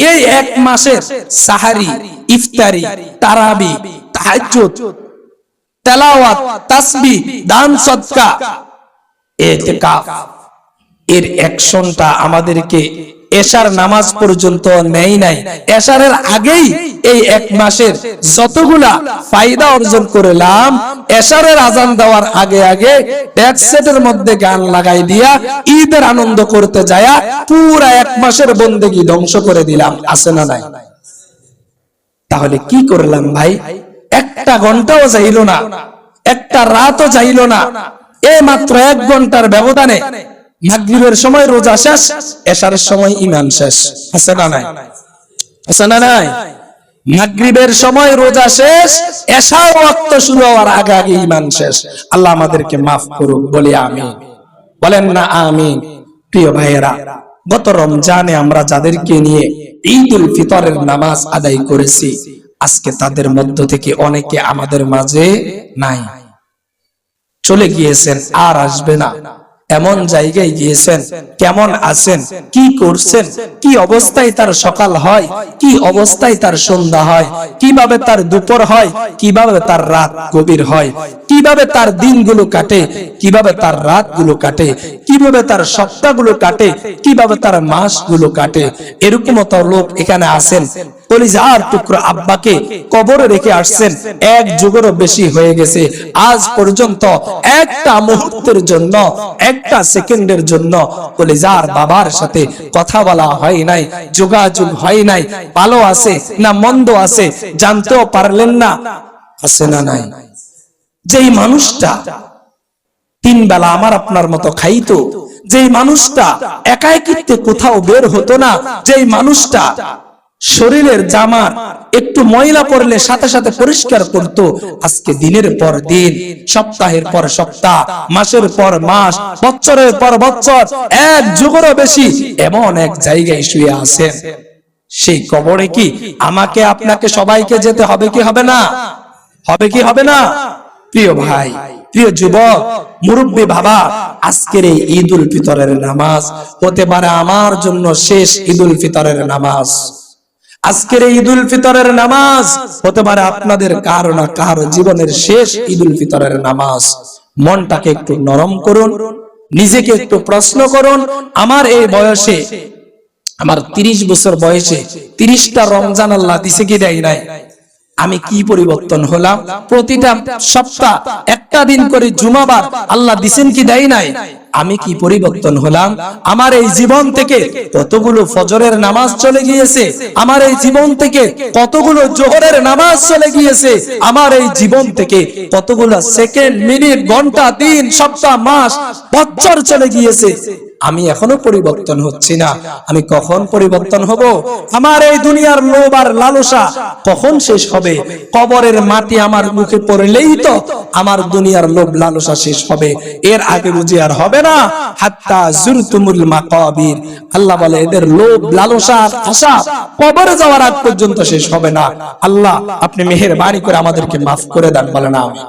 এই এক মাসের সাহারি, ইফতারি, তারাবি, তাহাজ্জুদ, তেলাওয়াত, তাসবিহ, দান সদকা, ইতিকাফ, এর অ্যাকশনটা আমাদেরকে এশার নামাজ পর্যন্ত নেই নাই। এশারের আগেই এই এক মাসের যতগুলা ফায়দা অর্জন করলাম, এশারের আজান দেওয়ার আগে আগে ট্যাক্স সেটের মধ্যে গান লাগাই দিয়া ঈদের আনন্দ করতে যায়া পুরা এক মাসের বন্দেগী ধ্বংস করে দিলাম। আছে না নাই? তাহলে কি করলাম ভাই? একটা ঘন্টাও যাইল না, একটা রাতও যাইল না, এই মাত্র 1 ঘন্টার ব্যবধানে মাগরিবের সময় রোজা শেষ, এশারের সময় ঈমান শেষ। আছে না নাই? আছে না নাই? মাগরিবের সময় রোজা শেষ, এশার ওয়াক্ত শুরু হওয়ার আগে আগে ঈমান শেষ। আল্লাহ আমাদেরকে মাফ করুক, বলি আমিন। বলেন না আমিন? প্রিয় ভাইয়েরা, গত রমজানে আমরা যাদেরকে নিয়ে ঈদুল ফিতরের নামাজ আদায় করেছি, আজকে তাদের মধ্য থেকে অনেকে আমাদের মাঝে নাই, চলে গিয়েছেন, আর আসবে না। এমন জায়গায় গিয়েছেন, কেমন আছেন, কি করছেন, কি অবস্থায় তার সকাল হয়, কি অবস্থায় তার সন্ধ্যা হয়, কিভাবে তার দুপুর হয়, কিভাবে তার রাত গভীর হয়, কিভাবে তার দিনগুলো কাটে, কিভাবে তার রাতগুলো কাটে, কিভাবে তার সপ্তাহগুলো কাটে, কিভাবে তার মাসগুলো কাটে। এরকম তো লোক এখানে আছেন, কলিজার টুকরো আব্বাকে কবরে রেখে আসছেন, 1 যুগেরও বেশি হয়ে গেছে, আজ পর্যন্ত একটা মুহূর্তের জন্য, একটা সেকেন্ডের জন্য কলিজার বাবার সাথে কথা বলা হয় নাই, যোগাযোগ হয় নাই। ভালো আছে না মন্দ আছে জানতেও পারলেন না। আছে না নাই? যেই মানুষটা 3 বেলা আমার আপনার মতো খাইতো, যেই মানুষটা একাকিত্বে কোথাও বের হতো না, যেই মানুষটা শরীরের জামা একটু ময়লা পড়লে সাথে সাথে পরিষ্কার করত, আজকে দিনের পর দিন, সপ্তাহের পর সপ্তাহ, মাসের পর মাস, বছরের পর বছর, 1 যুগেরও বেশি এমন এক জায়গায় শুয়ে আছেন। সেই কবরে কি আমাকে আপনাকে সবাইকে যেতে হবে কি হবে না? হবে কি হবে না? প্রিয় ভাই, প্রিয় যুবক, মুরব্বী বাবা, আজকের এই ঈদুল ফিতরের নামাজ হতে পারে আমার জন্য শেষ ঈদুল ফিতরের নামাজ। আজকের এই ঈদুল ফিতরের নামাজ হতে পারে আপনাদের কারো না কারো জীবনের শেষ ঈদুল ফিতরের নামাজ। মনটাকে একটু নরম করুন, নিজেকে একটু প্রশ্ন করুন, আমার এই বয়সে, আমার 30 বছর বয়সে 30টা রমজান আল্লাহ দিছে কি দেয় নাই? আমি কি পরিবর্তন হলাম? প্রতিটা সপ্তাহ একটা দিন করে জুমাবার আল্লাহ দিছেন কি দেয় নাই? আমি কি পরিবর্তন হলাম? আমার এই জীবন থেকে কতগুলো ফজরের নামাজ চলে গিয়েছে, আমার এই জীবন থেকে কতগুলো জোহরের নামাজ চলে গিয়েছে, আমার এই জীবন থেকে কতগুলো সেকেন্ড, মিনিট, ঘন্টা, দিন, সপ্তাহ, মাস, বছর চলে গিয়েছে। আমি এখনো পরিবর্তন হচ্ছি না। আমি কখন পরিবর্তন হব? আমার এই দুনিয়ার লোভ আর লালসা কখন শেষ হবে? কবরের মাটি আমার মুখে পড়লেই তো আমার দুনিয়ার লোভ লালসা শেষ হবে, এর আগে বুঝি আর হবে না। হাত্তা জুরতুমুল মাকাবির, আল্লাহ বলে এদের লোভ লালসা আশা কবরে যাওয়ার আগ পর্যন্ত শেষ হবে না। আল্লাহ আপনি মেহেরবানি করে আমাদেরকে মাফ করে দেন, বলেন আমিন।